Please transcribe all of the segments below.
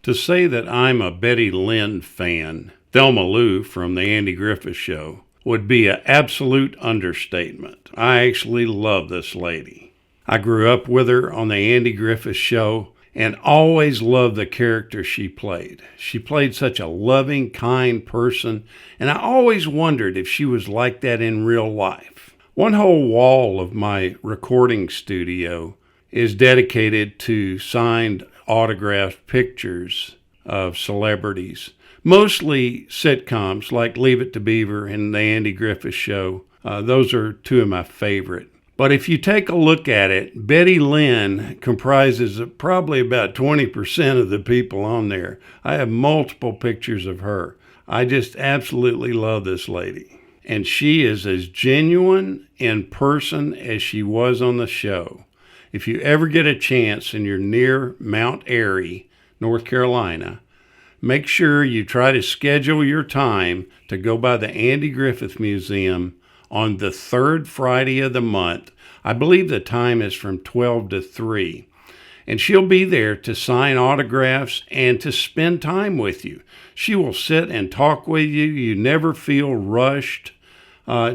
To say that I'm a Betty Lynn fan, Thelma Lou from the Andy Griffith Show, would be an absolute understatement. I actually love this lady. I grew up with her on the Andy Griffith Show and always loved the character she played. She played such a loving, kind person, and I always wondered if she was like that in real life. One whole wall of my recording studio is dedicated to signed autographed pictures of celebrities, mostly sitcoms like Leave It to Beaver and The Andy Griffith Show. Those are two of my favorite. But if you take a look at it, Betty Lynn comprises of probably about 20% of the people on there. I have multiple pictures of her. I just absolutely love this lady. And she is as genuine in person as she was on the show. If you ever get a chance and you're near Mount Airy, North Carolina, make sure you try to schedule your time to go by the Andy Griffith Museum on the third Friday of the month. I believe the time is from 12 to 3. And she'll be there to sign autographs and to spend time with you. She will sit and talk with you. You never feel rushed.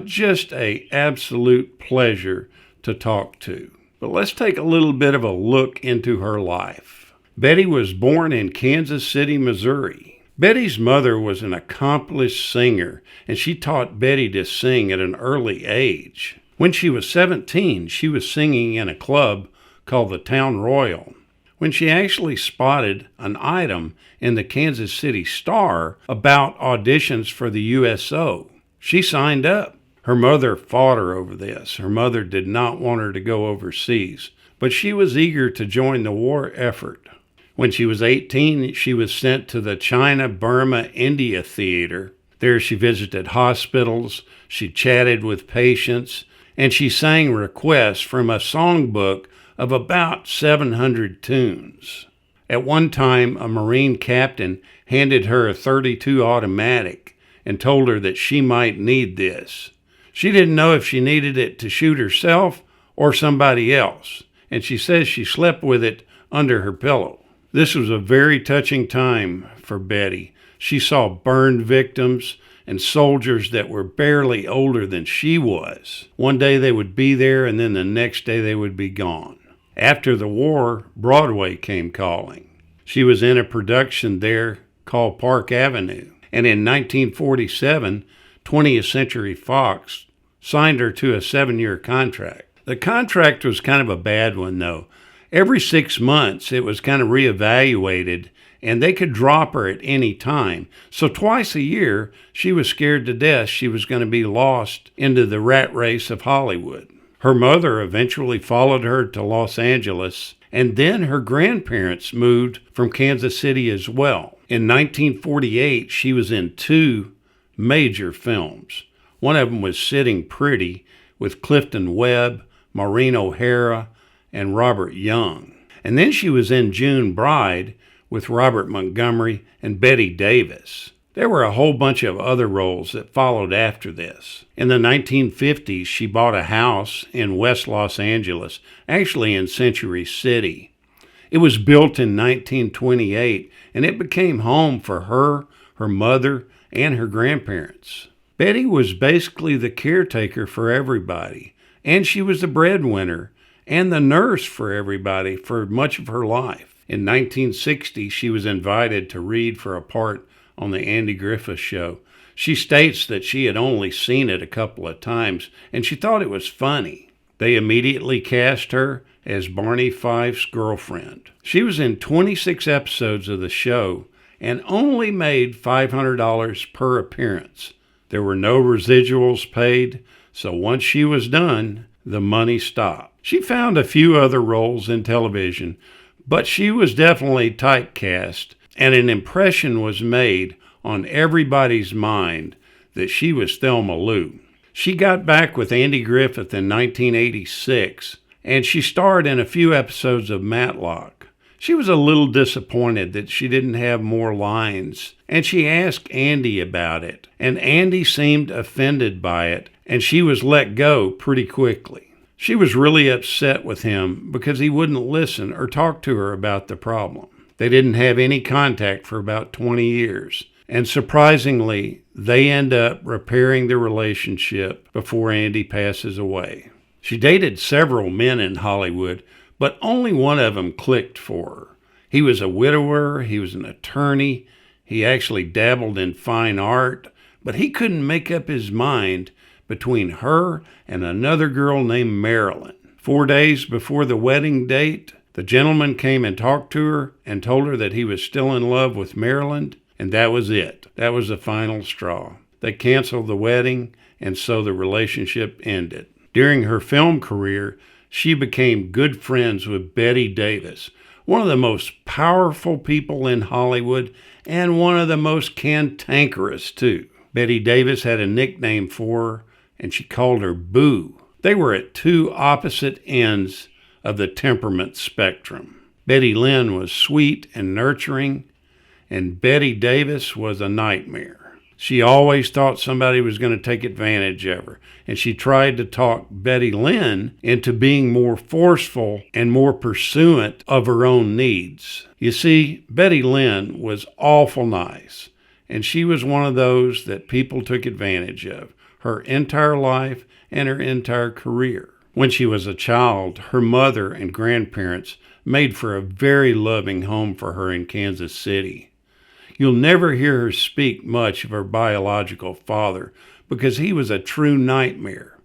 Just an absolute pleasure to talk to. But let's take a little bit of a look into her life. Betty was born in Kansas City, Missouri. Betty's mother was an accomplished singer, and she taught Betty to sing at an early age. When she was 17, she was singing in a club called the Town Royal. When she actually spotted an item in the Kansas City Star about auditions for the USO, she signed up. Her mother fought her over this. Her mother did not want her to go overseas, but she was eager to join the war effort. When she was 18, she was sent to the China-Burma-India Theater. There she visited hospitals, she chatted with patients, and she sang requests from a songbook of about 700 tunes. At one time, a Marine captain handed her a .32 automatic and told her that she might need this. She didn't know if she needed it to shoot herself or somebody else, and she says she slept with it under her pillow. This was a very touching time for Betty. She saw burned victims and soldiers that were barely older than she was. One day they would be there, and then the next day they would be gone. After the war, Broadway came calling. She was in a production there called Park Avenue, and in 1947, 20th Century Fox signed her to a 7-year contract. The contract was kind of a bad one, though. Every 6 months, it was kind of reevaluated, and they could drop her at any time. So twice a year, she was scared to death she was going to be lost into the rat race of Hollywood. Her mother eventually followed her to Los Angeles, and then her grandparents moved from Kansas City as well. In 1948, she was in 2 major films. One of them was Sitting Pretty with Clifton Webb, Maureen O'Hara, and Robert Young. And then she was in June Bride with Robert Montgomery and Bette Davis. There were a whole bunch of other roles that followed after this. In the 1950s, she bought a house in West Los Angeles, actually in Century City. It was built in 1928, and it became home for her, her mother, and her grandparents. Betty was basically the caretaker for everybody, and she was the breadwinner and the nurse for everybody for much of her life. In 1960, she was invited to read for a part on the Andy Griffith Show. She states that she had only seen it a couple of times, and she thought it was funny. They immediately cast her as Barney Fife's girlfriend. She was in 26 episodes of the show and only made $500 per appearance. There were no residuals paid, so once she was done, the money stopped. She found a few other roles in television, but she was definitely typecast, and an impression was made on everybody's mind that she was Thelma Lou. She got back with Andy Griffith in 1986, and she starred in a few episodes of Matlock. She was a little disappointed that she didn't have more lines, and she asked Andy about it, and Andy seemed offended by it, and she was let go pretty quickly. She was really upset with him because he wouldn't listen or talk to her about the problem. They didn't have any contact for about 20 years. And surprisingly, they end up repairing the relationship before Andy passes away. She dated several men in Hollywood, but only one of them clicked for her. He was a widower, he was an attorney, he actually dabbled in fine art, but he couldn't make up his mind between her and another girl named Marilyn. 4 days before the wedding date, the gentleman came and talked to her and told her that he was still in love with Marilyn, and that was it. That was the final straw. They canceled the wedding, and so the relationship ended. During her film career, she became good friends with Betty Davis, one of the most powerful people in Hollywood and one of the most cantankerous, too. Betty Davis had a nickname for her, and she called her Boo. They were at two opposite ends of the temperament spectrum. Betty Lynn was sweet and nurturing, and Betty Davis was a nightmare. She always thought somebody was going to take advantage of her, and she tried to talk Betty Lynn into being more forceful and more pursuant of her own needs. You see, Betty Lynn was awful nice, and she was one of those that people took advantage of her entire life and her entire career. When she was a child, her mother and grandparents made for a very loving home for her in Kansas City. You'll never hear her speak much of her biological father because he was a true nightmare.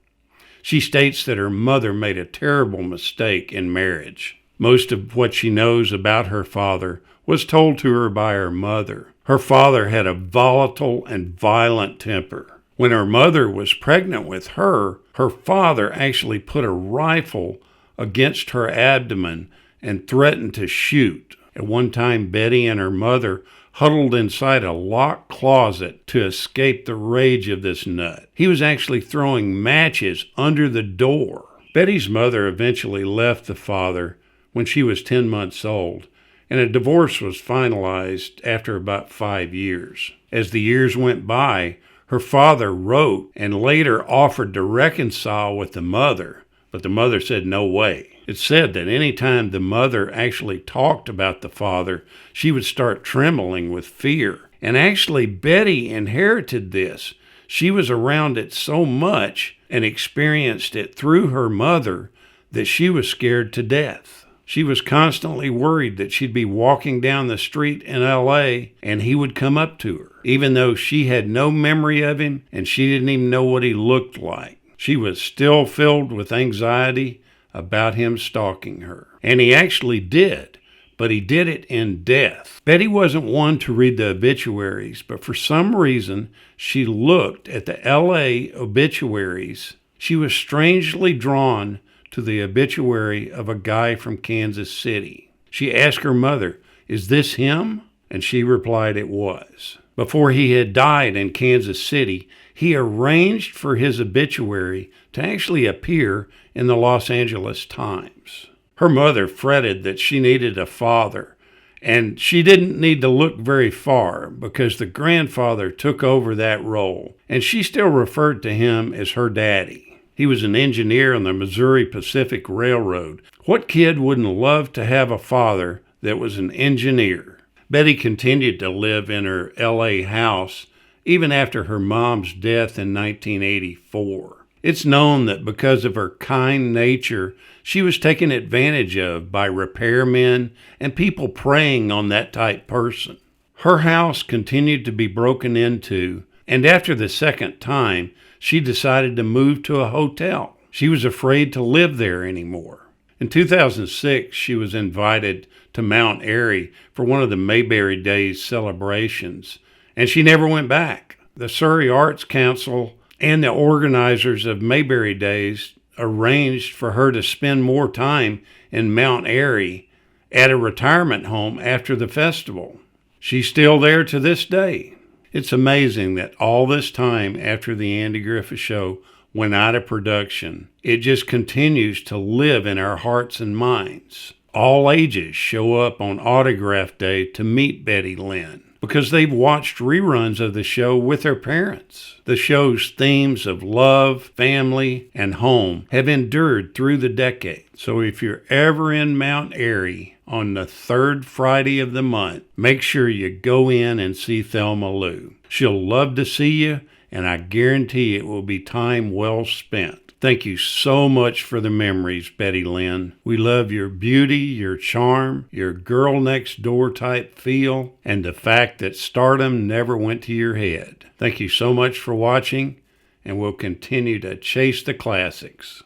She states that her mother made a terrible mistake in marriage. Most of what she knows about her father was told to her by her mother. Her father had a volatile and violent temper. When her mother was pregnant with her, her father actually put a rifle against her abdomen and threatened to shoot. At one time, Betty and her mother huddled inside a locked closet to escape the rage of this nut. He was actually throwing matches under the door. Betty's mother eventually left the father when she was 10 months old, and a divorce was finalized after about 5 years. As the years went by, her father wrote and later offered to reconcile with the mother, but the mother said no way. It's said that any time the mother actually talked about the father, she would start trembling with fear. And actually, Betty inherited this. She was around it so much and experienced it through her mother that she was scared to death. She was constantly worried that she'd be walking down the street in L.A. and he would come up to her, even though she had no memory of him and she didn't even know what he looked like. She was still filled with anxiety about him stalking her. And he actually did, but he did it in death. Betty wasn't one to read the obituaries, but for some reason, she looked at the L.A. obituaries. She was strangely drawn to the obituary of a guy from Kansas City. She asked her mother, "Is this him?" And she replied it was. Before he had died in Kansas City, he arranged for his obituary to actually appear in the Los Angeles Times. Her mother fretted that she needed a father, and she didn't need to look very far because the grandfather took over that role, and she still referred to him as her daddy. He was an engineer on the Missouri Pacific Railroad. What kid wouldn't love to have a father that was an engineer? Betty continued to live in her L.A. house even after her mom's death in 1984. It's known that because of her kind nature, she was taken advantage of by repairmen and people preying on that type person. Her house continued to be broken into, and after the second time, she decided to move to a hotel. She was afraid to live there anymore. In 2006, she was invited to Mount Airy for one of the Mayberry Days celebrations, and she never went back. The Surrey Arts Council and the organizers of Mayberry Days arranged for her to spend more time in Mount Airy at a retirement home after the festival. She's still there to this day. It's amazing that all this time after the Andy Griffith Show went out of production, it just continues to live in our hearts and minds. All ages show up on Autograph Day to meet Betty Lynn. because they've watched reruns of the show with their parents. The show's themes of love, family, and home have endured through the decades. So if you're ever in Mount Airy on the third Friday of the month, make sure you go in and see Thelma Lou. She'll love to see you, and I guarantee it will be time well spent. Thank you so much for the memories, Betty Lynn. We love your beauty, your charm, your girl next door type feel, and the fact that stardom never went to your head. Thank you so much for watching, and we'll continue to chase the classics.